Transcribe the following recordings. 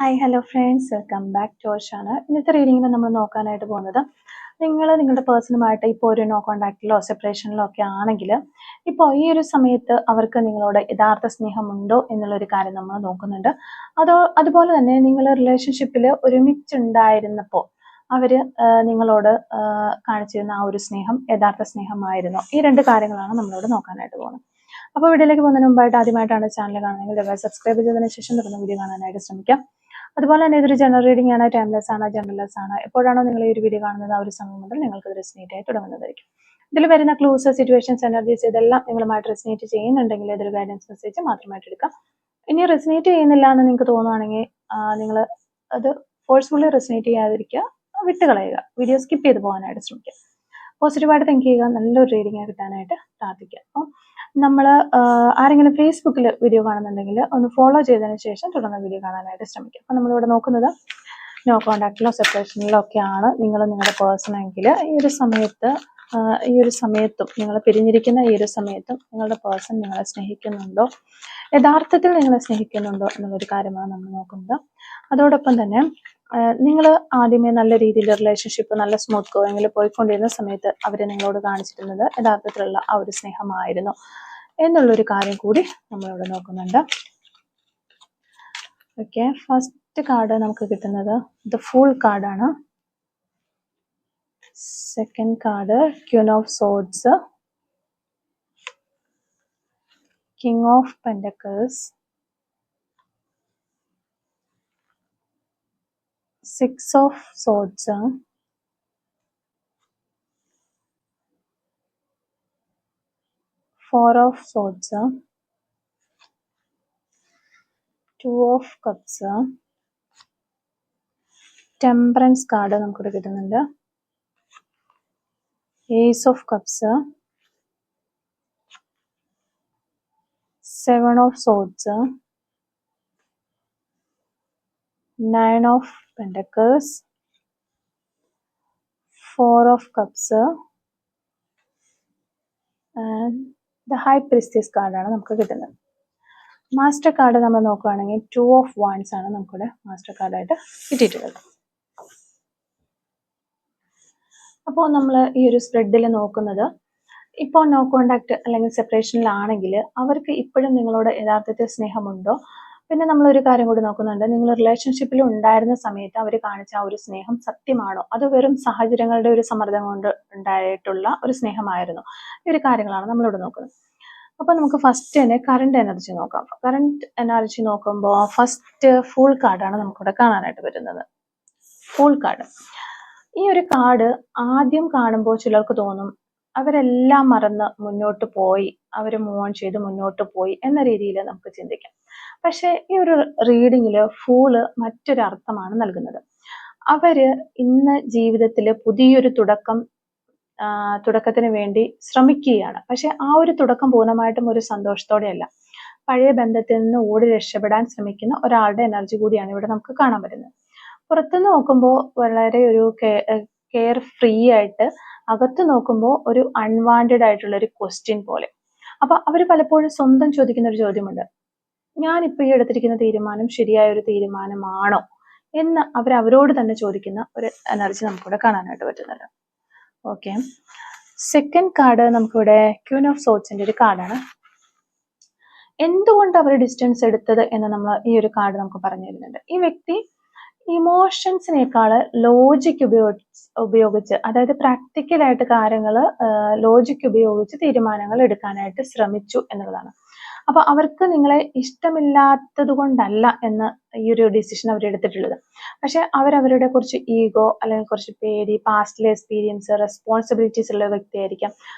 Hi hello friends, welcome back to our channel. ഇന്നത്തെ റീഡിങ്ങിൽ നമ്മൾ നോക്കാനായിട്ട് പോകുന്നത് നിങ്ങളുടെ പേഴ്സണുമായിട്ട് ഇപ്പോൾ ഒരു നോ കോണ്ടാക്റ്റിലോ സെപ്പറേഷനിലോ ഒക്കെ ആണെങ്കിൽ ഇപ്പോൾ ഈ ഒരു സമയത്ത് അവർക്ക് നിങ്ങളോട് യഥാർത്ഥ സ്നേഹമുണ്ടോ എന്നുള്ളൊരു കാര്യം നമ്മൾ നോക്കുന്നുണ്ട്. അതുപോലെ തന്നെ നിങ്ങൾ റിലേഷൻഷിപ്പിൽ ഒരുമിച്ചുണ്ടായിരുന്നപ്പോൾ അവർ നിങ്ങളോട് കാണിച്ചിരുന്ന ആ ഒരു സ്നേഹം യഥാർത്ഥ സ്നേഹമായിരുന്നോ? ഈ രണ്ട് കാര്യങ്ങളാണ് നമ്മളോട് നോക്കാനായിട്ട് പോകുന്നത്. അപ്പോൾ വീഡിയോയിലേക്ക് പോകുന്നതിന് മുമ്പായിട്ട് ആദ്യമായിട്ടാണ് ചാനൽ കാണുന്നതെങ്കിൽ ദയവായി സബ്സ്ക്രൈബ് ചെയ്തതിനു ശേഷം തുടർന്ന് വീഡിയോ കാണാനായിട്ട് ശ്രമിക്കാം. അതുപോലെ തന്നെ ഇതൊരു ജനറൽ റീഡിംഗ് ആണ്, ടൈംലെസ് ആണ്, ജനറൽലെസ് ആണ്. എപ്പോഴാണോ നിങ്ങൾ ഈ ഒരു വീഡിയോ കാണുന്നത് ആ ഒരു സമയം മുതൽ നിങ്ങൾക്ക് ഇത് റെസിനേറ്റ് ആയി തുടങ്ങുന്നതായിരിക്കും. ഇതിൽ വരുന്ന ക്ലൂസ്, സിറ്റുവേഷൻസ്, എനർജീസ് ഇതെല്ലാം നിങ്ങളുമായിട്ട് റെസിനേറ്റ് ചെയ്യുന്നുണ്ടെങ്കിൽ ഇതൊരു ഗൈഡൻസ് മെസ്സേജ് മാത്രമായിട്ട് എടുക്കാം. ഇനി റെസിനേറ്റ് ചെയ്യുന്നില്ല എന്ന് നിങ്ങൾക്ക് തോന്നുകയാണെങ്കിൽ നിങ്ങൾ അത് ഫോഴ്സ്ഫുള്ളി റെസിനേറ്റ് ചെയ്യാതിരിക്കുക, വിട്ടുകളയുക, വീഡിയോ സ്കിപ്പ് ചെയ്ത് പോകാനായിട്ട് ശ്രമിക്കുക. പോസിറ്റീവായിട്ട് തിങ്ക് ചെയ്യുക, നല്ലൊരു റീഡിംഗ് കിട്ടാനായിട്ട് പ്രാർത്ഥിക്കുക. അപ്പോൾ നമ്മൾ ആരെങ്കിലും ഫേസ്ബുക്കിൽ വീഡിയോ കാണുന്നുണ്ടെങ്കിൽ ഒന്ന് ഫോളോ ചെയ്തതിന് ശേഷം തുടർന്ന് വീഡിയോ കാണാനായിട്ട് ശ്രമിക്കുക. അപ്പോൾ നമ്മളിവിടെ നോക്കുന്നത് നോ കോണ്ടാക്റ്റിലോ സെപ്പറേഷനിലോ ഒക്കെയാണ് നിങ്ങൾ നിങ്ങളുടെ പേഴ്സൺ എങ്കിൽ ഈ ഒരു സമയത്തും നിങ്ങൾ പിരിഞ്ഞിരിക്കുന്ന ഈ ഒരു സമയത്തും നിങ്ങളുടെ പേഴ്സൺ നിങ്ങളെ സ്നേഹിക്കുന്നുണ്ടോ, യഥാർത്ഥത്തിൽ നിങ്ങളെ സ്നേഹിക്കുന്നുണ്ടോ എന്നുള്ളൊരു കാര്യമാണ് നമ്മൾ നോക്കുന്നത്. അതോടൊപ്പം തന്നെ നിങ്ങൾ ആദ്യമേ നല്ല രീതിയിൽ റിലേഷൻഷിപ്പ് നല്ല സ്മൂത്ത് ഗോയിങ്ങിൽ പോയിക്കൊണ്ടിരുന്ന സമയത്ത് അവർ നിങ്ങളോട് കാണിച്ചിരുന്നത് യഥാർത്ഥത്തിലുള്ള ആ ഒരു സ്നേഹമായിരുന്നു എന്നുള്ളൊരു കാര്യം കൂടി നമ്മളിവിടെ നോക്കുന്നുണ്ട്. ഓക്കെ, ഫസ്റ്റ് കാർഡ് നമുക്ക് കിട്ടുന്നത് ദ ഫൂൾ കാർഡാണ്. Second card queen of swords, king of pentacles, six of swords, four of swords, two of cups, temperance card നമുക്കിവിടെ കിട്ടുന്നുണ്ട്, ace of cups, seven of swords, nine of pentacles, four of cups and the high priestess കാർഡാണ് നമുക്ക് കിട്ടുന്നത്. Master card നമ്മൾ നോക്കുകയാണെങ്കിൽ two of wands ആണ് നമുക്കിവിടെ master കാർഡായിട്ട് കിട്ടിയിട്ടുള്ളത്. അപ്പോൾ നമ്മൾ ഈ ഒരു സ്പ്രെഡിൽ നോക്കുന്നത് ഇപ്പോൾ നോ കോണ്ടാക്ട് അല്ലെങ്കിൽ സെപ്പറേഷനിലാണെങ്കിൽ അവർക്ക് ഇപ്പോഴും നിങ്ങളോട് യഥാർത്ഥത്തിൽ സ്നേഹമുണ്ടോ. പിന്നെ നമ്മളൊരു കാര്യം കൂടി നോക്കുന്നുണ്ട്, നിങ്ങൾ റിലേഷൻഷിപ്പിൽ ഉണ്ടായിരുന്ന സമയത്ത് അവർ കാണിച്ച ആ ഒരു സ്നേഹം സത്യമാണോ, അത് വെറും സാഹചര്യങ്ങളുടെ ഒരു സമ്മർദ്ദം കൊണ്ട് ഉണ്ടായിട്ടുള്ള ഒരു സ്നേഹമായിരുന്നു. ഈ ഒരു കാര്യങ്ങളാണ് നമ്മളിവിടെ നോക്കുന്നത്. അപ്പോൾ നമുക്ക് ഫസ്റ്റ് തന്നെ കറണ്ട് എനർജി നോക്കാം. കറണ്ട് എനർജി നോക്കുമ്പോൾ ഫസ്റ്റ് ഫുൾ കാർഡാണ് നമുക്കിവിടെ കാണാനായിട്ട് വരുന്നത്. ഫുൾ കാർഡ്, ഈ ഒരു കാർഡ് ആദ്യം കാണുമ്പോൾ ചിലർക്ക് തോന്നും അവരെല്ലാം മറന്ന് മുന്നോട്ട് പോയി, അവർ മൂവ് ഓൺ ചെയ്ത് മുന്നോട്ട് പോയി എന്ന രീതിയിൽ നമുക്ക് ചിന്തിക്കാം. പക്ഷെ ഈ ഒരു റീഡിങ്ങിൽ ഫൂള് മറ്റൊരു അർത്ഥമാണ് നൽകുന്നത്. അവര് ഇന്ന് ജീവിതത്തിൽ പുതിയൊരു തുടക്കത്തിന് വേണ്ടി ശ്രമിക്കുകയാണ്. പക്ഷെ ആ ഒരു തുടക്കം പൂർണ്ണമായിട്ടും ഒരു സന്തോഷത്തോടെയല്ല, പഴയ ബന്ധത്തിൽ നിന്ന് ഓടി രക്ഷപ്പെടാൻ ശ്രമിക്കുന്ന ഒരാളുടെ എനർജി കൂടിയാണ് ഇവിടെ നമുക്ക് കാണാൻ പറ്റുന്നത്. പുറത്തുനിന്ന് നോക്കുമ്പോൾ വളരെ ഒരു കെയർ ഫ്രീ ആയിട്ട്, അകത്ത് നോക്കുമ്പോൾ ഒരു അൺവാണ്ടഡ് ആയിട്ടുള്ള ഒരു ക്വസ്റ്റ്യൻ പോലെ. അപ്പൊ അവർ പലപ്പോഴും സ്വന്തം ചോദിക്കുന്ന ഒരു ചോദ്യമുണ്ട്, ഞാനിപ്പോൾ ഈ എടുത്തിരിക്കുന്ന തീരുമാനം ശരിയായ ഒരു തീരുമാനമാണോ എന്ന് അവരോട് തന്നെ ചോദിക്കുന്ന ഒരു എനർജി നമുക്കിവിടെ കാണാനായിട്ട് പറ്റുന്നുണ്ട്. ഓക്കെ, സെക്കൻഡ് കാർഡ് നമുക്കിവിടെ ക്യൂൻ ഓഫ് സോർഡ്സിന്റെ ഒരു കാർഡാണ്. എന്തുകൊണ്ട് അവർ ഡിസ്റ്റൻസ് എടുത്തത് എന്ന് നമ്മൾ ഈ ഒരു കാർഡ് നമുക്ക് പറഞ്ഞു തരുന്നുണ്ട്. ഈ വ്യക്തി ഇമോഷൻസിനേക്കാൾ ലോജിക് ഉപയോഗിച്ച്, അതായത് പ്രാക്ടിക്കലായിട്ട് കാര്യങ്ങൾ ലോജിക് ഉപയോഗിച്ച് തീരുമാനങ്ങൾ എടുക്കാനായിട്ട് ശ്രമിച്ചു എന്നുള്ളതാണ്. അപ്പൊ അവർക്ക് നിങ്ങളെ ഇഷ്ടമില്ലാത്തത് കൊണ്ടല്ല എന്ന് ഈ ഒരു ഡിസിഷൻ അവർ എടുത്തിട്ടുള്ളത്. പക്ഷെ അവരവരുടെ കുറച്ച് ഈഗോ അല്ലെങ്കിൽ കുറച്ച് പേടി, പാസ്റ്റിലെ എക്സ്പീരിയൻസ്, റെസ്പോൺസിബിലിറ്റീസ് ഉള്ള വ്യക്തിയായിരിക്കാം,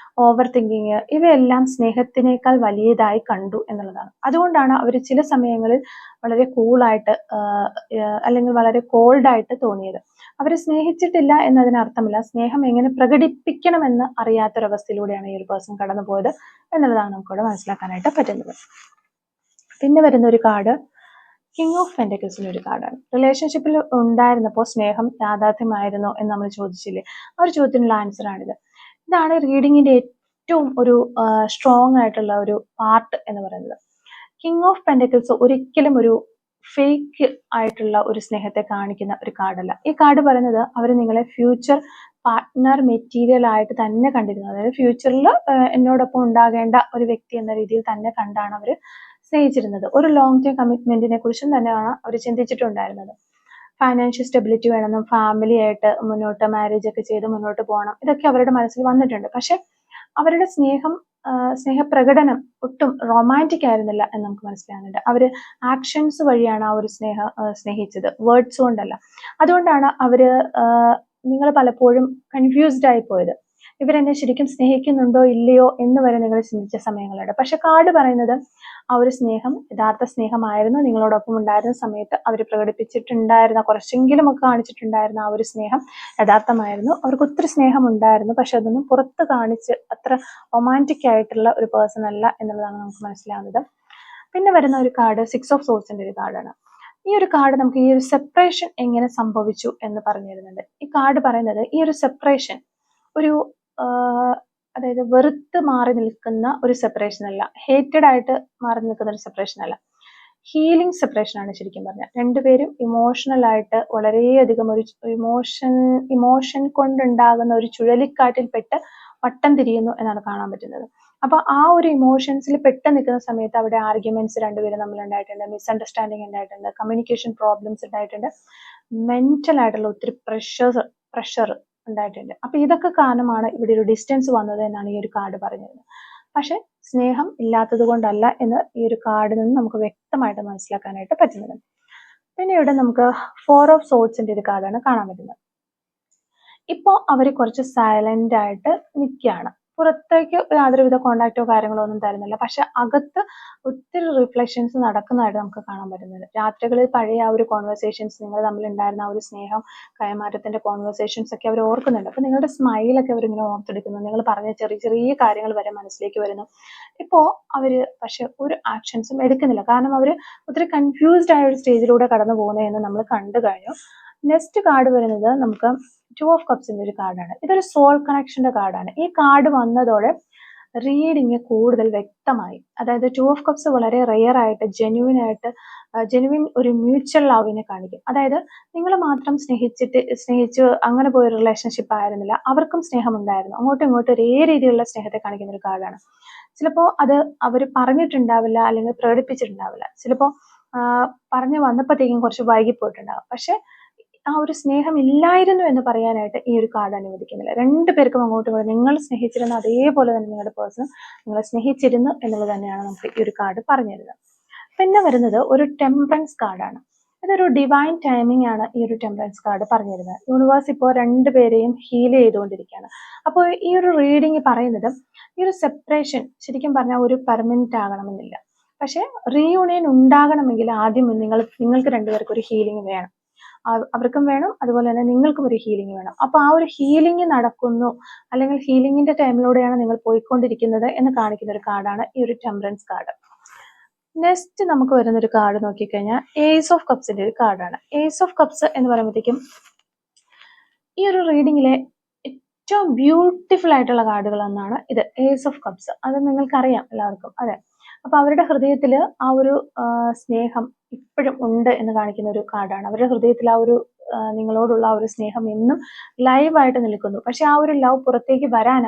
ഓവർ തിങ്കിങ്, ഇവയെല്ലാം സ്നേഹത്തിനേക്കാൾ വലിയതായി കണ്ടു എന്നുള്ളതാണ്. അതുകൊണ്ടാണ് അവർ ചില സമയങ്ങളിൽ വളരെ കൂളായിട്ട് അല്ലെങ്കിൽ വളരെ കോൾഡായിട്ട് തോന്നിയത്. അവരെ സ്നേഹിച്ചിട്ടില്ല എന്നതിനർത്ഥമില്ല, സ്നേഹം എങ്ങനെ പ്രകടിപ്പിക്കണമെന്ന് അറിയാത്തൊരവസ്ഥയിലൂടെയാണ് ഈ ഒരു പേഴ്സൺ കടന്നുപോയത് എന്നുള്ളതാണ് നമുക്കിവിടെ മനസ്സിലാക്കാനായിട്ട് പറ്റുന്നത്. പിന്നെ വരുന്ന ഒരു കാർഡ് കിങ് ഓഫ് പെന്റക്കിൾസിന്റെ ഒരു കാർഡാണ്. റിലേഷൻഷിപ്പിൽ ഉണ്ടായിരുന്നപ്പോൾ സ്നേഹം യാഥാർത്ഥ്യമായിരുന്നോ എന്ന് നമ്മൾ ചോദിച്ചില്ലേ, ആ ഒരു ചോദ്യത്തിനുള്ള ആൻസർ ആണിത്. ഇതാണ് റീഡിങ്ങിന്റെ ഏറ്റവും ഒരു സ്ട്രോങ് ആയിട്ടുള്ള ഒരു പാർട്ട് എന്ന് പറയുന്നത്. കിങ് ഓഫ് പെന്റക്കിൾസ് ഒരിക്കലും ഒരു ഫേക്ക് ആയിട്ടുള്ള ഒരു സ്നേഹത്തെ കാണിക്കുന്ന ഒരു കാർഡല്ല. ഈ കാർഡ് പറയുന്നത് അവർ നിങ്ങളെ ഫ്യൂച്ചർ പാർട്ട്ണർ മെറ്റീരിയൽ ആയിട്ട് തന്നെ കണ്ടിരുന്നു. അതായത് ഫ്യൂച്ചറിൽ എന്നോടൊപ്പം ഉണ്ടാകേണ്ട ഒരു വ്യക്തി എന്ന രീതിയിൽ തന്നെ കണ്ടാണ് അവർ സ്നേഹിച്ചിരുന്നത്. ഒരു ലോങ് ടേം കമ്മിറ്റ്മെന്റിനെ കുറിച്ചും തന്നെയാണ് അവർ ചിന്തിച്ചിട്ടുണ്ടായിരുന്നത്. ഫൈനാൻഷ്യൽ സ്റ്റെബിലിറ്റി വേണമെന്നും ഫാമിലി ആയിട്ട് മുന്നോട്ട് മാരേജ് ഒക്കെ ചെയ്ത് മുന്നോട്ട് പോകണം, ഇതൊക്കെ അവരുടെ മനസ്സിൽ വന്നിട്ടുണ്ട്. പക്ഷെ അവരുടെ സ്നേഹപ്രകടനം ഒട്ടും റൊമാൻറ്റിക് ആയിരുന്നില്ല എന്ന് നമുക്ക് മനസ്സിലാകുന്നുണ്ട്. അവര് ആക്ഷൻസ് വഴിയാണ് ആ ഒരു സ്നേഹിച്ചത്, വേർഡ്സ് കൊണ്ടല്ല. അതുകൊണ്ടാണ് അവര് നിങ്ങൾ പലപ്പോഴും കൺഫ്യൂസ്ഡ് ആയി പോയത്. ഇവരെന്നെ ശരിക്കും സ്നേഹിക്കുന്നുണ്ടോ ഇല്ലയോ എന്ന് വരെ നിങ്ങൾ ചിന്തിച്ച സമയങ്ങളുണ്ട്. പക്ഷെ കാർഡ് പറയുന്നത് ആ ഒരു സ്നേഹം യഥാർത്ഥ സ്നേഹമായിരുന്നു. നിങ്ങളോടൊപ്പം ഉണ്ടായിരുന്ന സമയത്ത് അവർ പ്രകടിപ്പിച്ചിട്ടുണ്ടായിരുന്ന, കുറച്ചെങ്കിലും ഒക്കെ കാണിച്ചിട്ടുണ്ടായിരുന്ന ആ ഒരു സ്നേഹം യഥാർത്ഥമായിരുന്നു. അവർക്ക് ഒത്തിരി സ്നേഹം ഉണ്ടായിരുന്നു. പക്ഷെ അതൊന്നും പുറത്ത് കാണിച്ച് അത്ര റൊമാൻറ്റിക് ആയിട്ടുള്ള ഒരു പേഴ്സൺ അല്ല എന്നുള്ളതാണ് നമുക്ക് മനസ്സിലാവുന്നത്. പിന്നെ വരുന്ന ഒരു കാർഡ് 6 ഓഫ് സോഴ്സിന്റെ ഒരു കാർഡാണ്. ഈ ഒരു കാർഡ് നമുക്ക് ഈ ഒരു സെപ്പറേഷൻ എങ്ങനെ സംഭവിച്ചു എന്ന് പറഞ്ഞു തരുന്നുണ്ട്. ഈ കാർഡ് പറയുന്നത് ഈ ഒരു സെപ്പറേഷൻ ഒരു അതായത് വെറുത്ത് മാറി നിൽക്കുന്ന ഒരു സെപ്പറേഷൻ അല്ല, ഹേറ്റഡ് ആയിട്ട് മാറി നിൽക്കുന്ന ഒരു സെപ്പറേഷൻ അല്ല, ഹീലിംഗ് സെപ്പറേഷൻ ആണ് ശരിക്കും പറഞ്ഞാൽ. രണ്ടുപേരും ഇമോഷണൽ ആയിട്ട് വളരെയധികം ഒരു ഇമോഷൻ കൊണ്ടുണ്ടാകുന്ന ഒരു ചുഴലിക്കാറ്റിൽ പെട്ട് വട്ടം തിരിയുന്നു എന്നാണ് കാണാൻ പറ്റുന്നത്. അപ്പൊ ആ ഒരു ഇമോഷൻസിൽ പെട്ട് നിൽക്കുന്ന സമയത്ത് അവിടെ ആർഗ്യുമെന്റ്സ് രണ്ടുപേരും തമ്മിൽ ഉണ്ടായിട്ടുണ്ട്, മിസ്അണ്ടർസ്റ്റാൻഡിങ് ഉണ്ടായിട്ടുണ്ട്, കമ്മ്യൂണിക്കേഷൻ പ്രോബ്ലംസ് ഉണ്ടായിട്ടുണ്ട്, മെന്റൽ ആയിട്ടുള്ള ഒത്തിരി പ്രഷർ ഉണ്ടായിട്ടുണ്ട്. അപ്പൊ ഇതൊക്കെ കാരണമാണ് ഇവിടെ ഒരു ഡിസ്റ്റൻസ് വന്നത് എന്നാണ് ഈ ഒരു കാർഡ് പറഞ്ഞത്. പക്ഷെ സ്നേഹം ഇല്ലാത്തത് കൊണ്ടല്ല എന്ന് ഈ ഒരു കാർഡിൽ നിന്ന് നമുക്ക് വ്യക്തമായിട്ട് മനസ്സിലാക്കാനായിട്ട് പറ്റുന്നത്. പിന്നെ ഇവിടെ നമുക്ക് 4 ഓഫ് സോർട്സിന്റെ ഒരു കാർഡാണ് കാണാൻ പറ്റുന്നത്. ഇപ്പോ അവര് കുറച്ച് സൈലന്റ് ആയിട്ട് നിൽക്കുകയാണ്. പുറത്തേക്ക് യാതൊരുവിധ കോണ്ടാക്റ്റോ കാര്യങ്ങളോ ഒന്നും തരുന്നില്ല. പക്ഷെ അകത്ത് ഒത്തിരി റിഫ്ലക്ഷൻസ് നടക്കുന്നതായിട്ട് നമുക്ക് കാണാൻ പറ്റുന്നുണ്ട്. രാത്രികളിൽ പഴയ ആ ഒരു കോൺവെർസേഷൻസ്, നിങ്ങൾ തമ്മിൽ ഉണ്ടായിരുന്ന ആ ഒരു സ്നേഹം കൈമാറ്റത്തിന്റെ കോൺവെർസേഷൻസ് ഒക്കെ അവർ ഓർക്കുന്നുണ്ട്. അപ്പൊ നിങ്ങളുടെ സ്മൈലൊക്കെ അവരിങ്ങനെ ഓർത്തെടുക്കുന്നു. നിങ്ങൾ പറഞ്ഞ ചെറിയ ചെറിയ കാര്യങ്ങൾ വരെ മനസ്സിലേക്ക് വരുന്നു. ഇപ്പോ അവര് പക്ഷെ ഒരു ആക്ഷൻസും എടുക്കുന്നില്ല. കാരണം അവര് ഒത്തിരി കൺഫ്യൂസ്ഡ് ആയ ഒരു സ്റ്റേജിലൂടെ കടന്നു പോകുന്നതെന്ന് നമ്മൾ കണ്ടു കഴിഞ്ഞു. നെക്സ്റ്റ് കാർഡ് വരുന്നത് നമുക്ക് 2 ഓഫ് കപ്സിന്റെ ഒരു കാർഡാണ്. ഇതൊരു സോൾ കണക്ഷന്റെ കാർഡാണ്. ഈ കാർഡ് വന്നതോടെ റീഡിങ് കൂടുതൽ വ്യക്തമായി. അതായത് 2 ഓഫ് കപ്സ് വളരെ റെയർ ആയിട്ട് ജെന്യുവിൻ ഒരു മ്യൂച്വൽ ലവിനെ കാണിക്കും. അതായത് നിങ്ങൾ മാത്രം സ്നേഹിച്ച് അങ്ങനെ പോയ റിലേഷൻഷിപ്പ് ആയിരുന്നില്ല, അവർക്കും സ്നേഹമുണ്ടായിരുന്നു. അങ്ങോട്ടും ഇങ്ങോട്ടും ഒരേ രീതിയിലുള്ള സ്നേഹത്തെ കാണിക്കുന്ന ഒരു കാർഡാണ്. ചിലപ്പോൾ അത് അവർ പറഞ്ഞിട്ടുണ്ടാവില്ല, അല്ലെങ്കിൽ പ്രകടിപ്പിച്ചിട്ടുണ്ടാവില്ല. ചിലപ്പോൾ പറഞ്ഞു വന്നപ്പോഴത്തേക്കും കുറച്ച് വൈകിപ്പോയിട്ടുണ്ടാവും. പക്ഷെ ആ ഒരു സ്നേഹം ഇല്ലായിരുന്നു എന്ന് പറയാനായിട്ട് ഈ ഒരു കാർഡ് അനുവദിക്കുന്നില്ല. രണ്ടുപേർക്കും അങ്ങോട്ടും ഇങ്ങോട്ടും നിങ്ങൾ സ്നേഹിച്ചിരുന്ന അതേപോലെ തന്നെ നിങ്ങളുടെ പേഴ്സൺ നിങ്ങളെ സ്നേഹിച്ചിരുന്നു എന്നുള്ളത് തന്നെയാണ് നമുക്ക് ഈ ഒരു കാർഡ് പറഞ്ഞു തരുന്നത്. പിന്നെ വരുന്നത് ഒരു ടെമ്പറൻസ് കാർഡാണ്. ഇതൊരു ഡിവൈൻ ടൈമിംഗ് ആണ് ഈ ഒരു ടെമ്പറൻസ് കാർഡ് പറഞ്ഞു തരുന്നത്. യൂണിവേഴ്സ് ഇപ്പോൾ രണ്ടുപേരെയും ഹീൽ ചെയ്തുകൊണ്ടിരിക്കുകയാണ്. അപ്പോൾ ഈ ഒരു റീഡിങ് പറയുന്നത് ഈ ഒരു സെപ്പറേഷൻ ശരിക്കും പറഞ്ഞാൽ ഒരു പെർമനന്റ് ആകണമെന്നില്ല. പക്ഷെ റീയൂണിയൻ ഉണ്ടാകണമെങ്കിൽ ആദ്യം നിങ്ങൾക്ക് രണ്ടുപേർക്കും ഒരു ഹീലിംഗ് വേണം. അവർക്കും വേണം, അതുപോലെ തന്നെ നിങ്ങൾക്കും ഒരു ഹീലിംഗ് വേണം. അപ്പൊ ആ ഒരു ഹീലിംഗ് നടക്കുന്നു, അല്ലെങ്കിൽ ഹീലിംഗിന്റെ ടൈമിലൂടെയാണ് നിങ്ങൾ പോയിക്കൊണ്ടിരിക്കുന്നത് എന്ന് കാണിക്കുന്ന ഒരു കാർഡാണ് ഈ ഒരു ടെമ്പറൻസ് കാർഡ്. നെക്സ്റ്റ് നമുക്ക് വരുന്ന ഒരു കാർഡ് നോക്കിക്കഴിഞ്ഞാൽ ഏസ് ഓഫ് കപ്സിന്റെ ഒരു കാർഡാണ്. ഏസ് ഓഫ് കപ്സ് എന്ന് പറയുമ്പോഴത്തേക്കും ഈ ഒരു റീഡിങ്ങിലെ ഏറ്റവും ബ്യൂട്ടിഫുൾ ആയിട്ടുള്ള കാർഡുകൾ എന്നാണ് ഇത്. ഏസ് ഓഫ് കപ്സ്, അത് നിങ്ങൾക്കറിയാം എല്ലാവർക്കും. അതെ, അപ്പൊ അവരുടെ ഹൃദയത്തിൽ ആ ഒരു സ്നേഹം ഇപ്പോഴും ഉണ്ട് എന്ന് കാണിക്കുന്ന ഒരു കാർഡാണ്. അവരുടെ ഹൃദയത്തിൽ ആ ഒരു നിങ്ങളോടുള്ള ആ ഒരു സ്നേഹം എന്നും ലൈവായിട്ട് നിൽക്കുന്നു. പക്ഷെ ആ ഒരു ലവ് പുറത്തേക്ക് വരാൻ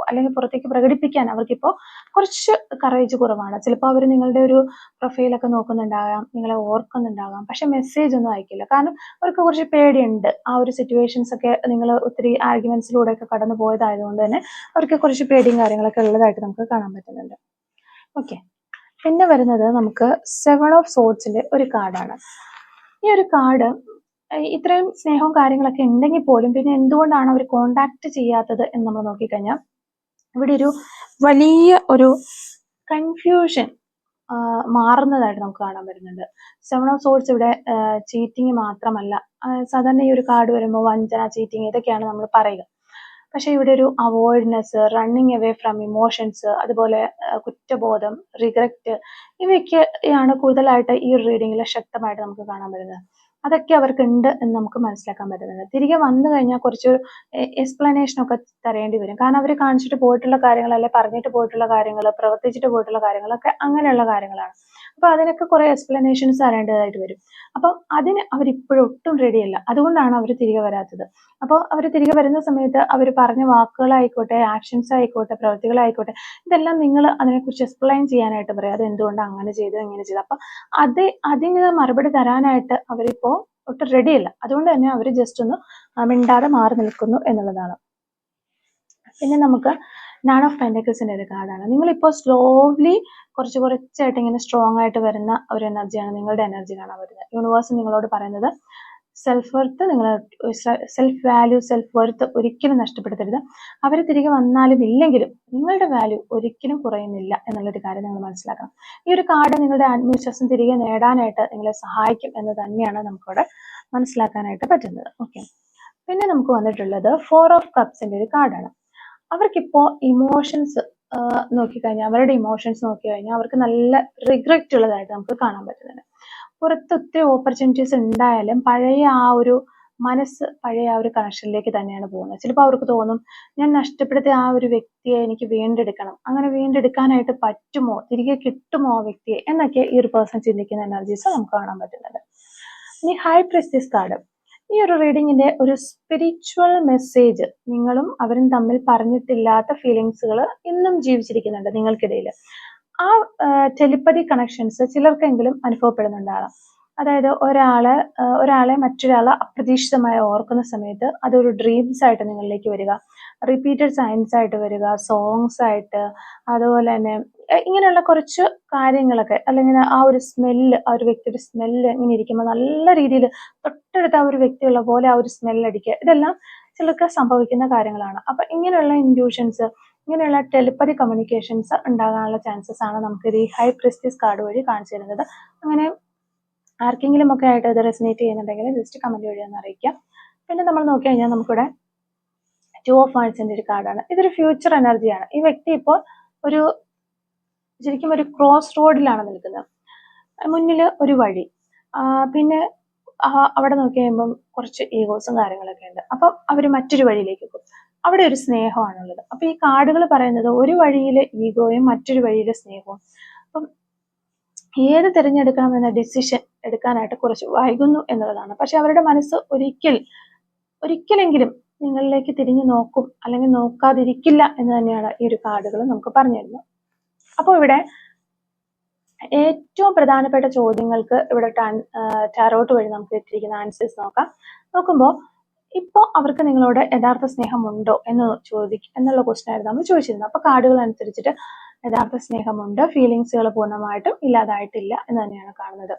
അല്ലെങ്കിൽ പുറത്തേക്ക് പ്രകടിപ്പിക്കാൻ അവർക്കിപ്പോൾ കുറച്ച് കറേജ് കുറവാണ്. ചിലപ്പോൾ അവർ നിങ്ങളുടെ ഒരു പ്രൊഫൈലൊക്കെ നോക്കുന്നുണ്ടാകാം, നിങ്ങളെ ഓർക്കുന്നുണ്ടാകാം, പക്ഷെ മെസ്സേജ് ഒന്നും അയക്കില്ല. കാരണം അവർക്ക് കുറച്ച് പേടിയുണ്ട്. ആ ഒരു സിറ്റുവേഷൻസ് ഒക്കെ നിങ്ങൾ ഒത്തിരി ആർഗ്യുമെന്റ്സിലൂടെ ഒക്കെ കടന്നു പോയതായതുകൊണ്ട് തന്നെ അവർക്ക് കുറച്ച് പേടിയും കാര്യങ്ങളൊക്കെ ഉള്ളതായിട്ട് നമുക്ക് കാണാൻ പറ്റുന്നുണ്ട്. ഓക്കെ, പിന്നെ വരുന്നത് നമുക്ക് 7 ഓഫ് സോർട്സിന്റെ ഒരു കാർഡാണ്. ഈ ഒരു കാർഡ് ഇത്രയും സ്നേഹവും കാര്യങ്ങളൊക്കെ ഉണ്ടെങ്കിൽ പോലും പിന്നെ എന്തുകൊണ്ടാണ് അവർ കോണ്ടാക്ട് ചെയ്യാത്തത് എന്ന് നമ്മൾ നോക്കിക്കഴിഞ്ഞാൽ ഇവിടെ ഒരു വലിയ ഒരു കൺഫ്യൂഷൻ മാറുന്നതായിട്ട് നമുക്ക് കാണാൻ പറ്റുന്നുണ്ട്. 7 ഓഫ് സോർട്സ് ഇവിടെ ചീറ്റിംഗ് മാത്രമല്ല, സാധാരണ ഈ ഒരു കാർഡ് വരുമ്പോൾ വഞ്ചന, ചീറ്റിംഗ് ഇതൊക്കെയാണ് നമ്മൾ പറയുക. പക്ഷെ ഇവിടെ ഒരു അവോയ്ഡ്നെസ്, റണ്ണിങ് അവേ ഫ്രം ഇമോഷൻസ്, അതുപോലെ കുറ്റബോധം, റിഗ്രറ്റ്, ഇവയൊക്കെയാണ് കൂടുതലായിട്ട് ഈ ഒരു റീഡിങ്ങിൽ ശക്തമായിട്ട് നമുക്ക് കാണാൻ പറ്റുന്നത്. അതൊക്കെ അവർക്ക് ഉണ്ട് എന്ന് നമുക്ക് മനസ്സിലാക്കാൻ പറ്റുന്നുണ്ട്. തിരികെ വന്നു കഴിഞ്ഞാൽ കുറച്ച് എക്സ്പ്ലനേഷൻ ഒക്കെ തരേണ്ടി വരും. കാരണം അവർ കാണിച്ചിട്ട് പോയിട്ടുള്ള കാര്യങ്ങൾ, അല്ലെ പറഞ്ഞിട്ട് പോയിട്ടുള്ള കാര്യങ്ങൾ, പ്രവർത്തിച്ചിട്ട് പോയിട്ടുള്ള കാര്യങ്ങളൊക്കെ അങ്ങനെയുള്ള കാര്യങ്ങളാണ്. അപ്പോൾ അതിനൊക്കെ കുറേ എക്സ്പ്ലനേഷൻസ് തരേണ്ടതായിട്ട് വരും. അപ്പോൾ അതിന് അവരിപ്പോഴും ഒട്ടും റെഡിയല്ല. അതുകൊണ്ടാണ് അവർ തിരികെ വരാത്തത്. അപ്പോൾ അവർ തിരികെ വരുന്ന സമയത്ത് അവർ പറഞ്ഞ വാക്കുകളായിക്കോട്ടെ, ആക്ഷൻസ് ആയിക്കോട്ടെ, പ്രവൃത്തികളായിക്കോട്ടെ, ഇതെല്ലാം നിങ്ങൾ അതിനെക്കുറിച്ച് എക്സ്പ്ലെയിൻ ചെയ്യാനായിട്ട് പറയും. അത് എന്തുകൊണ്ട് അങ്ങനെ ചെയ്തു, ഇങ്ങനെ ചെയ്തു. അപ്പം അതിന് മറുപടി തരാനായിട്ട് അവരിപ്പോൾ ഒട്ടും റെഡിയല്ല. അതുകൊണ്ട് തന്നെ അവർ ജസ്റ്റ് ഒന്ന് മിണ്ടാതെ മാറി നിൽക്കുന്നു എന്നുള്ളതാണ്. പിന്നെ നമുക്ക് നൺ ഓഫ് പെൻറ്റക്കിൾസിൻ്റെ ഒരു കാർഡാണ്. നിങ്ങളിപ്പോൾ സ്ലോലി കുറച്ചായിട്ട് ഇങ്ങനെ സ്ട്രോങ് ആയിട്ട് വരുന്ന ഒരു എനർജിയാണ് നിങ്ങളുടെ എനർജി കാണാൻ പറ്റുന്നത്. യൂണിവേഴ്സ് നിങ്ങളോട് പറയുന്നത് സെൽഫ് വർത്ത്, നിങ്ങൾ സെൽഫ് വാല്യൂ, സെൽഫ് വർത്ത് ഒരിക്കലും നഷ്ടപ്പെടുത്തരുത്. അവർ തിരികെ വന്നാലും ഇല്ലെങ്കിലും നിങ്ങളുടെ വാല്യൂ ഒരിക്കലും കുറയുന്നില്ല എന്നുള്ളൊരു കാര്യം നിങ്ങൾ മനസ്സിലാക്കണം. ഈ ഒരു കാർഡ് നിങ്ങളുടെ ആത്മവിശ്വാസം തിരികെ നേടാനായിട്ട് നിങ്ങളെ സഹായിക്കും എന്ന് തന്നെയാണ് നമുക്കിവിടെ മനസ്സിലാക്കാനായിട്ട് പറ്റുന്നത്. ഓക്കെ, പിന്നെ നമുക്ക് വന്നിട്ടുള്ളത് 4 ഓഫ് കപ്സിൻ്റെ ഒരു കാർഡാണ്. അവർക്കിപ്പോൾ ഇമോഷൻസ് നോക്കിക്കഴിഞ്ഞാൽ, അവരുടെ ഇമോഷൻസ് നോക്കിക്കഴിഞ്ഞാൽ അവർക്ക് നല്ല റിഗ്രറ്റ് ഉള്ളതായിട്ട് നമുക്ക് കാണാൻ പറ്റുന്നുണ്ട്. പുറത്ത് ഒത്തിരി ഓപ്പർച്യൂണിറ്റീസ് ഉണ്ടായാലും പഴയ ആ ഒരു കണക്ഷനിലേക്ക് തന്നെയാണ് പോകുന്നത്. ചിലപ്പോൾ അവർക്ക് തോന്നും, ഞാൻ നഷ്ടപ്പെടുത്തിയ ആ ഒരു വ്യക്തിയെ എനിക്ക് വീണ്ടെടുക്കണം, അങ്ങനെ വീണ്ടെടുക്കാനായിട്ട് പറ്റുമോ, തിരികെ കിട്ടുമോ ആ വ്യക്തിയെ എന്നൊക്കെ ഈ ഒരു പേഴ്സൺ ചിന്തിക്കുന്ന എനർജീസ് നമുക്ക് കാണാൻ പറ്റുന്നുണ്ട്. ഇനി ഹൈ പ്രീസ്റ്റസ് കാർഡ്. ഈ ഒരു റീഡിങ്ങിന്റെ ഒരു സ്പിരിച്വൽ മെസ്സേജ്, നിങ്ങളും അവരും തമ്മിൽ പറഞ്ഞിട്ടില്ലാത്ത ഫീലിങ്സുകൾ ഇന്നും ജീവിച്ചിരിക്കുന്നുണ്ട് നിങ്ങൾക്കിടയിൽ. ആ ടെലിപ്പതി കണക്ഷൻസ് ചിലർക്കെങ്കിലും അനുഭവപ്പെടുന്നുണ്ടാകാം. അതായത് ഒരാളെ മറ്റൊരാൾ അപ്രതീക്ഷിതമായി ഓർക്കുന്ന സമയത്ത് അതൊരു ഡ്രീംസ് ആയിട്ട് നിങ്ങളിലേക്ക് വരിക, റിപ്പീറ്റഡ് സൈൻസ് ആയിട്ട് വരിക, സോങ്സ് ആയിട്ട്, അതുപോലെ തന്നെ ഇങ്ങനെയുള്ള കുറച്ച് കാര്യങ്ങളൊക്കെ, അല്ലെങ്കിൽ ആ ഒരു സ്മെല്ല്, ആ ഒരു വ്യക്തിയുടെ സ്മെല്ല് ഇങ്ങനെ ഇരിക്കുമ്പോൾ നല്ല രീതിയിൽ തൊട്ടടുത്ത ആ ഒരു വ്യക്തിയുള്ള പോലെ ആ ഒരു സ്മെല്ലടിക്കുക, ഇതെല്ലാം ചിലർക്ക് സംഭവിക്കുന്ന കാര്യങ്ങളാണ്. അപ്പം ഇങ്ങനെയുള്ള ഇൻഡ്യൂഷൻസ്, ഇങ്ങനെയുള്ള ടെലിപ്പതി കമ്മ്യൂണിക്കേഷൻസ് ഉണ്ടാകാനുള്ള ചാൻസസ് ആണ് നമുക്ക് ഈ ഹൈ പ്രീസ്റ്റസ് കാർഡ് വഴി കാണിച്ചു തരുന്നത്. അങ്ങനെ ആർക്കെങ്കിലും ഒക്കെ ആയിട്ട് ഇത് റെസിനേറ്റ് ചെയ്യുന്നുണ്ടെങ്കിൽ ജസ്റ്റ് കമന്റ് വഴി ഒന്ന് അറിയിക്കാം. പിന്നെ നമ്മൾ നോക്കി കഴിഞ്ഞാൽ നമുക്കിവിടെ 2 ഓഫ് വാൻസിന്റെ ഒരു കാർഡാണ്. ഇതൊരു ഫ്യൂച്ചർ എനർജിയാണ്. ഈ വ്യക്തി ഇപ്പോൾ ശരിക്കും ഒരു ക്രോസ് റോഡിലാണ് നിൽക്കുന്നത്. മുന്നിൽ ഒരു വഴി, പിന്നെ അവിടെ നോക്കി കഴിയുമ്പം കുറച്ച് ഈഗോസും കാര്യങ്ങളൊക്കെ ഉണ്ട്. അപ്പം അവർ മറ്റൊരു വഴിയിലേക്ക് പോകും. അവിടെ ഒരു സ്നേഹമാണുള്ളത്. അപ്പൊ ഈ കാർഡുകൾ പറയുന്നത് ഒരു വഴിയിലെ ഈഗോയും മറ്റൊരു വഴിയിലെ സ്നേഹവും. അപ്പം ഏത് തിരഞ്ഞെടുക്കണം എന്ന ഡിസിഷൻ എടുക്കാനായിട്ട് കുറച്ച് വൈകുന്നു എന്നുള്ളതാണ്. പക്ഷെ അവരുടെ മനസ്സ് ഒരിക്കലെങ്കിലും നിങ്ങളിലേക്ക് തിരിഞ്ഞു നോക്കും, അല്ലെങ്കിൽ നോക്കാതിരിക്കില്ല എന്ന് തന്നെയാണ് ഈ ഒരു കാർഡുകൾ നമുക്ക് പറഞ്ഞു തരുന്നത്. അപ്പോൾ ഇവിടെ ഏറ്റവും പ്രധാനപ്പെട്ട ചോദ്യങ്ങൾക്ക് ഇവിടെ ടാരോട്ട് വഴി നമുക്ക് ഇട്ടിരിക്കുന്ന ആൻസേഴ്സ് നോക്കുമ്പോൾ ഇപ്പോൾ അവർക്ക് നിങ്ങളോട് യഥാർത്ഥ സ്നേഹമുണ്ടോ എന്നുള്ള ക്വസ്റ്റ്യൻ ആയിരുന്നു നമ്മൾ ചോദിച്ചിരുന്നത്. അപ്പോൾ കാർഡുകൾ അനുസരിച്ചിട്ട് യഥാർത്ഥ സ്നേഹമുണ്ട്, ഫീലിങ്സുകൾ പൂർണ്ണമായിട്ടും ഇല്ലാതായിട്ടില്ല എന്ന് തന്നെയാണ് കാണുന്നത്.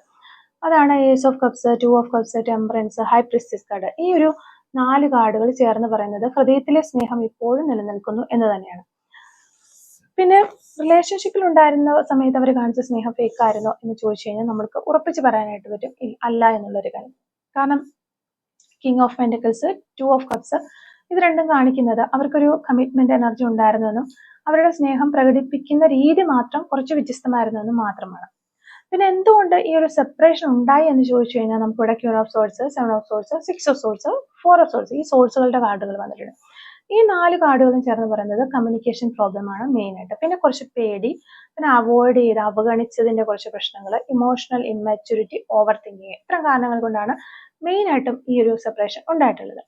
അതാണ് ace of cups, 2 of cups, temperance, high priestess card. ഈ ഒരു 4 കാർഡുകൾ ചേർന്ന് പറയുന്നത് ഹൃദയത്തിലെ സ്നേഹം ഇപ്പോഴും നിലനിൽക്കുന്നു എന്ന് തന്നെയാണ്. പിന്നെ റിലേഷൻഷിപ്പിൽ ഉണ്ടായിരുന്ന സമയത്ത് അവർ കാണിച്ച സ്നേഹം ഫേക്ക് ആയിരുന്നോ എന്ന് ചോദിച്ചു കഴിഞ്ഞാൽ നമ്മൾക്ക് ഉറപ്പിച്ച് പറയാനായിട്ട് പറ്റും അല്ല എന്നുള്ളൊരു കാര്യം. കാരണം king of pentacles, 2 of cups, ഇത് രണ്ടും കാണിക്കുന്നത് അവർക്കൊരു കമ്മിറ്റ്മെന്റ് എനർജി ഉണ്ടായിരുന്നെന്നും അവരുടെ സ്നേഹം പ്രകടിപ്പിക്കുന്ന രീതി മാത്രം കുറച്ച് വ്യത്യസ്തമായിരുന്നെന്നും മാത്രമാണ്. പിന്നെ എന്തുകൊണ്ട് ഈ ഒരു സെപ്പറേഷൻ ഉണ്ടായി എന്ന് ചോദിച്ചു കഴിഞ്ഞാൽ നമുക്കിവിടെ queen of swords, 7 of swords, 6 of swords, 4 of swords, ഈ സോഴ്സുകളുടെ കാർഡുകൾ വന്നിട്ടുണ്ട്. ഈ 4 കാർഡുകളും ചേർന്ന് പറയുന്നത് കമ്മ്യൂണിക്കേഷൻ പ്രോബ്ലം ആണ് മെയിൻ ആയിട്ട്. പിന്നെ കുറച്ച് പേടി, പിന്നെ അവോയ്ഡ് ചെയ്ത് അവഗണിച്ചതിന്റെ കുറച്ച് പ്രശ്നങ്ങൾ, ഇമോഷണൽ ഇമ്മാച്യൂരിറ്റി, ഓവർ തിങ്കിങ്, ഇത്തരം കാരണങ്ങൾ കൊണ്ടാണ് മെയിൻ ആയിട്ടും ഈ ഒരു സെപ്പറേഷൻ ഉണ്ടായിട്ടുള്ളത്.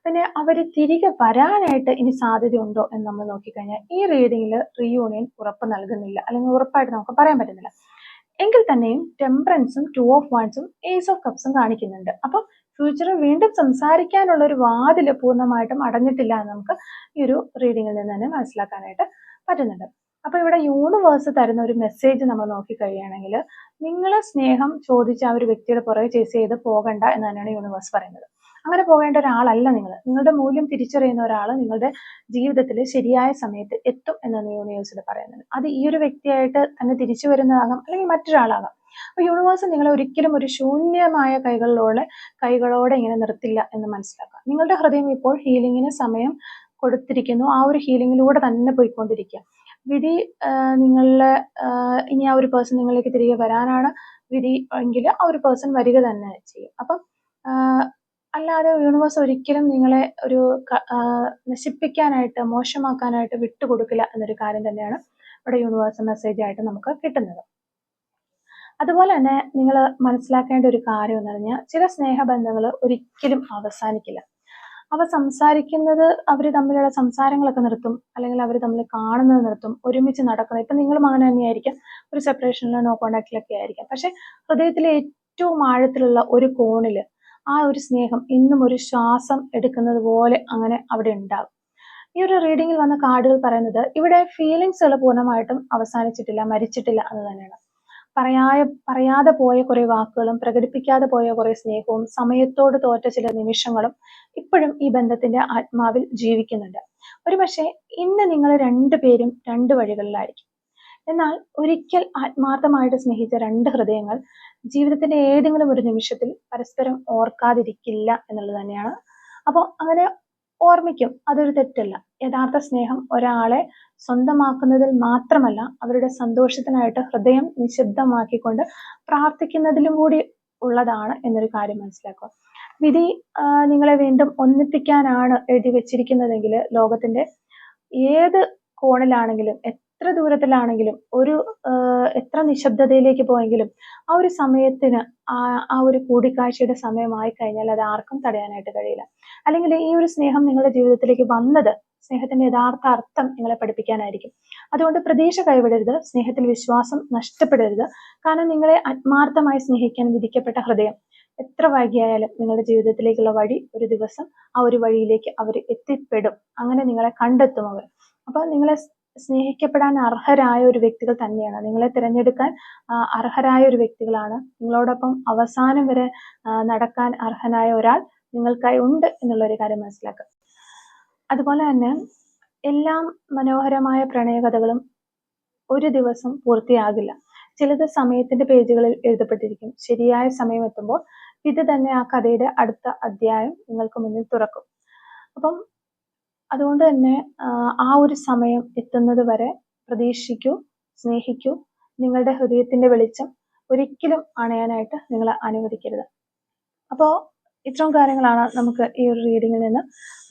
പിന്നെ അവർ തിരികെ വരാനായിട്ട് ഇനി സാധ്യതയുണ്ടോ എന്ന് നമ്മൾ നോക്കിക്കഴിഞ്ഞാൽ ഈ റീഡിങ്ങിൽ റീയൂണിയൻ ഉറപ്പ് നൽകുന്നില്ല, അല്ലെങ്കിൽ ഉറപ്പായിട്ട് നമുക്ക് പറയാൻ പറ്റുന്നില്ല. എങ്കിൽ തന്നെയും ടെമ്പറൻസും, 2 ഓഫ് വാൻസും, ഏസ് ഓഫ് കപ്സും കാണിക്കുന്നുണ്ട്. അപ്പം ഫ്യൂച്ചറിൽ വീണ്ടും സംസാരിക്കാനുള്ള ഒരു വാതില് പൂർണ്ണമായിട്ടും അടഞ്ഞിട്ടില്ല എന്ന് നമുക്ക് ഈ ഒരു റീഡിങ്ങിൽ നിന്ന് തന്നെ മനസ്സിലാക്കാനായിട്ട് പറ്റുന്നുണ്ട്. അപ്പൊ ഇവിടെ യൂണിവേഴ്സ് തരുന്ന ഒരു മെസ്സേജ് നമ്മൾ നോക്കിക്കഴിയുകയാണെങ്കിൽ, നിങ്ങൾ സ്നേഹം ചോദിച്ച ആ ഒരു വ്യക്തിയുടെ പുറകെ ചേസ് ചെയ്ത് പോകണ്ട എന്ന് തന്നെയാണ് യൂണിവേഴ്സ് പറയുന്നത്. അങ്ങനെ പോകേണ്ട ഒരാളല്ല നിങ്ങൾ. നിങ്ങളുടെ മൂല്യം തിരിച്ചറിയുന്ന ഒരാൾ നിങ്ങളുടെ ജീവിതത്തിൽ ശരിയായ സമയത്ത് എത്തും എന്നാണ് യൂണിവേഴ്സിൽ പറയുന്നത്. അത് ഈ ഒരു വ്യക്തിയായിട്ട് തന്നെ തിരിച്ചു വരുന്നതാകാം, അല്ലെങ്കിൽ മറ്റൊരാളാകാം. അപ്പൊ യൂണിവേഴ്സ് നിങ്ങളെ ഒരിക്കലും ഒരു ശൂന്യമായ കൈകളോടെ ഇങ്ങനെ നിർത്തില്ല എന്ന് മനസ്സിലാക്കുക. നിങ്ങളുടെ ഹൃദയം ഇപ്പോൾ ഹീലിങ്ങിന് സമയം കൊടുത്തിരിക്കുന്നു. ആ ഒരു ഹീലിങ്ങിലൂടെ തന്നെ പോയിക്കൊണ്ടിരിക്കുക. വിധി നിങ്ങളെ ഇനി ആ ഒരു പേഴ്സൺ നിങ്ങളിലേക്ക് തിരികെ വരാനാണ് വിധി എങ്കിൽ ആ ഒരു പേഴ്സൺ വരിക തന്നെ ചെയ്യും. അപ്പം അല്ലാതെ യൂണിവേഴ്സ് ഒരിക്കലും നിങ്ങളെ ഒരു നശിപ്പിക്കാനായിട്ട്, മോശമാക്കാനായിട്ട് വിട്ടുകൊടുക്കില്ല എന്നൊരു കാര്യം തന്നെയാണ് ഇവിടെ യൂണിവേഴ്സ് മെസ്സേജ് ആയിട്ട് നമുക്ക് കിട്ടുന്നത്. അതുപോലെ തന്നെ നിങ്ങൾ മനസ്സിലാക്കേണ്ട ഒരു കാര്യം എന്ന് പറഞ്ഞാൽ ചില സ്നേഹബന്ധങ്ങൾ ഒരിക്കലും അവസാനിക്കില്ല. അവ സംസാരിക്കുന്നത് അവർ തമ്മിലുള്ള സംസാരങ്ങളൊക്കെ നിർത്തും, അല്ലെങ്കിൽ അവർ തമ്മിൽ കാണുന്നത് നിർത്തും, ഒരുമിച്ച് നടക്കുന്നത്. ഇപ്പം നിങ്ങളും അങ്ങനെ തന്നെയായിരിക്കും, ഒരു സെപ്പറേഷനിലോ നോ കോണ്ടാക്റ്റിലൊക്കെ ആയിരിക്കാം. പക്ഷെ ഹൃദയത്തിലെ ഏറ്റവും ആഴത്തിലുള്ള ഒരു കോണിൽ ആ ഒരു സ്നേഹം ഇന്നും ഒരു ശ്വാസം എടുക്കുന്നത് പോലെ അങ്ങനെ അവിടെ ഉണ്ടാകും. ഈ ഒരു റീഡിങ്ങിൽ വന്ന കാർഡുകൾ പറയുന്നത് ഇവിടെ ഫീലിങ്സുകൾ പൂർണ്ണമായിട്ടും അവസാനിച്ചിട്ടില്ല, മരിച്ചിട്ടില്ല എന്ന് തന്നെയാണ്. പറയാതെ പോയ കുറെ വാക്കുകളും പ്രകടിപ്പിക്കാതെ പോയ കുറെ സ്നേഹവും സമയത്തോട് തോറ്റ ചില നിമിഷങ്ങളും ഇപ്പോഴും ഈ ബന്ധത്തിന്റെ ആത്മാവിൽ ജീവിക്കുന്നുണ്ട്. ഒരുപക്ഷെ ഇന്ന് നിങ്ങൾ രണ്ടുപേരും രണ്ട് വഴികളിലായിരിക്കും. എന്നാൽ ഒരിക്കൽ ആത്മാർത്ഥമായിട്ട് സ്നേഹിച്ച രണ്ട് ഹൃദയങ്ങൾ ജീവിതത്തിന്റെ ഏതെങ്കിലും ഒരു നിമിഷത്തിൽ പരസ്പരം ഓർക്കാതിരിക്കില്ല എന്നുള്ളത് തന്നെയാണ്. അപ്പോൾ അങ്ങനെ ഓർമ്മിക്കും, അതൊരു തെറ്റല്ല. യഥാർത്ഥ സ്നേഹം ഒരാളെ സ്വന്തമാക്കുന്നതിൽ മാത്രമല്ല, അവരുടെ സന്തോഷത്തിനായിട്ട് ഹൃദയം നിശബ്ദമാക്കിക്കൊണ്ട് പ്രാർത്ഥിക്കുന്നതിലും കൂടി ഉള്ളതാണ് എന്നൊരു കാര്യം മനസ്സിലാക്കുക. വിധി നിങ്ങളെ വീണ്ടും ഒന്നിപ്പിക്കാനാണ് എഴുതി വെച്ചിരിക്കുന്നതെങ്കിൽ ലോകത്തിന്റെ ഏത് കോണിലാണെങ്കിലും എത്ര ദൂരത്തിലാണെങ്കിലും എത്ര നിശബ്ദതയിലേക്ക് പോയെങ്കിലും ആ ഒരു സമയത്തിന് ആ ഒരു കൂടിക്കാഴ്ചയുടെ സമയമായി കഴിഞ്ഞാൽ അത് ആർക്കും തടയാനായിട്ട് കഴിയില്ല. അല്ലെങ്കിൽ ഈ ഒരു സ്നേഹം നിങ്ങളുടെ ജീവിതത്തിലേക്ക് വന്നത് സ്നേഹത്തിന്റെ യഥാർത്ഥ അർത്ഥം നിങ്ങളെ പഠിപ്പിക്കാനായിരിക്കും. അതുകൊണ്ട് പ്രതീക്ഷ കൈവിടരുത്, സ്നേഹത്തിൽ വിശ്വാസം നഷ്ടപ്പെടരുത്. കാരണം നിങ്ങളെ ആത്മാർത്ഥമായി സ്നേഹിക്കാൻ വിധിക്കപ്പെട്ട ഹൃദയം എത്ര വൈകിയായാലും നിങ്ങളുടെ ജീവിതത്തിലേക്കുള്ള വഴി ഒരു ദിവസം ആ ഒരു വഴിയിലേക്ക് അവർ എത്തിപ്പെടും. അങ്ങനെ നിങ്ങളെ കണ്ടെത്തും അവർ. അപ്പൊ നിങ്ങളെ സ്നേഹിക്കപ്പെടാൻ അർഹരായ ഒരു വ്യക്തികൾ തന്നെയാണ്, നിങ്ങളെ തിരഞ്ഞെടുക്കാൻ അർഹരായ ഒരു വ്യക്തികളാണ്. നിങ്ങളോടൊപ്പം അവസാനം വരെ നടക്കാൻ അർഹനായ ഒരാൾ നിങ്ങൾക്കായി ഉണ്ട് എന്നുള്ള ഒരു കാര്യം മനസ്സിലാക്കുക. അതുപോലെ തന്നെ എല്ലാം മനോഹരമായ പ്രണയകഥകളും ഒരു ദിവസം പൂർത്തിയാകില്ല. ചിലത് സമയത്തിന്റെ പേജുകളിൽ എഴുതപ്പെട്ടിരിക്കും. ശരിയായ സമയം എത്തുമ്പോൾ ഇത് തന്നെ ആ കഥയുടെ അടുത്ത അധ്യായം നിങ്ങൾക്ക് മുന്നിൽ തുറക്കും. അപ്പം അതുകൊണ്ട് തന്നെ ആ ഒരു സമയം എത്തുന്നത് വരെ പ്രതീക്ഷിക്കൂ, സ്നേഹിക്കൂ. നിങ്ങളുടെ ഹൃദയത്തിന്റെ വെളിച്ചം ഒരിക്കലും അണയാനായിട്ട് നിങ്ങൾ അനുവദിക്കരുത്. അപ്പോൾ ഇത്രയും കാര്യങ്ങളാണ് നമുക്ക് ഈ ഒരു റീഡിങ്ങിൽ നിന്ന്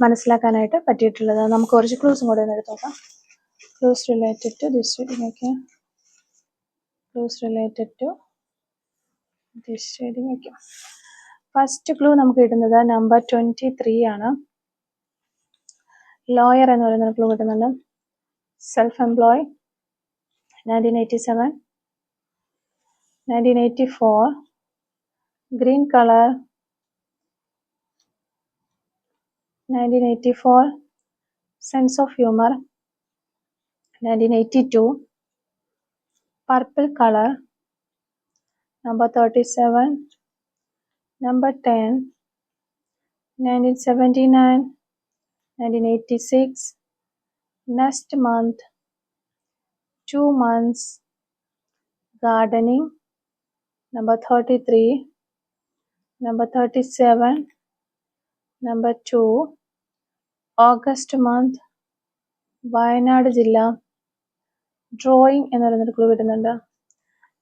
മനസ്സിലാക്കാനായിട്ട് പറ്റിയിട്ടുള്ളത്. നമുക്ക് കുറച്ച് ക്ലൂസും കൂടെ ഒന്ന് എടുത്ത് നോക്കാം. Clues related to this reading. Okay, clues related to this reading. Okay, first clue നമുക്ക് കിട്ടുന്നത് നമ്പർ 23 ആണ്. ലോയർ എന്ന് പറയുന്ന ക്ലൂ കിട്ടുന്നുണ്ട്. Self employ, 1987, 1984, green colour, 1984, sense of humour, 1982, purple color, number 37, number 10, 1979, 1986, next month, 2 months, gardening, number 33, number 37, number 2, August month, Wayanad ജില്ല, drawing എന്ന് പറയുന്നൊരു clue കിട്ടുന്നുണ്ട്.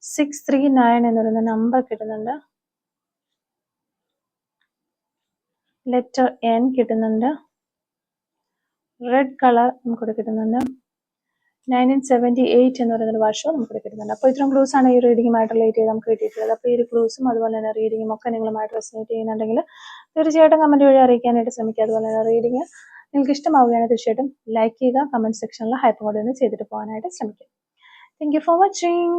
639 എന്ന് പറയുന്ന നമ്പർ കിട്ടുന്നുണ്ട്. ലെറ്റർ N കിട്ടുന്നുണ്ട്. റെഡ് കളർ നമുക്കിവിടെ കിട്ടുന്നുണ്ട്. 1978 എന്ന് പറയുന്നൊരു വർഷവും നമുക്കിവിടെ കിട്ടുന്നുണ്ട്. അപ്പോൾ ഇത്രയും ക്ലൂസ് ആണ് ഈ റീഡിങ്ങുമായിട്ട് റിലേറ്റ് ചെയ്ത് നമുക്ക് കിട്ടിയിട്ടുള്ളത്. അപ്പോൾ ഈ ഒരു ക്ലൂസും അതുപോലെ തന്നെ റീഡിങ്ങും ഒക്കെ നിങ്ങളുമായിട്ട് റെസനേറ്റ് ചെയ്യുന്നുണ്ടെങ്കിൽ തീർച്ചയായിട്ടും കമൻറ്റ് വഴി അറിയിക്കാനായിട്ട് ശ്രമിക്കുക. അതുപോലെ തന്നെ റീഡിങ് നിങ്ങൾക്ക് ഇഷ്ടമാവുകയാണെങ്കിൽ തീർച്ചയായിട്ടും ലൈക്ക് ചെയ്യുക, കമൻറ്റ് സെക്ഷനിൽ ഹൈപ്പും കൂടി ഒന്ന് ചെയ്തിട്ട് പോകാനായിട്ട് ശ്രമിക്കുക. Thank you for watching.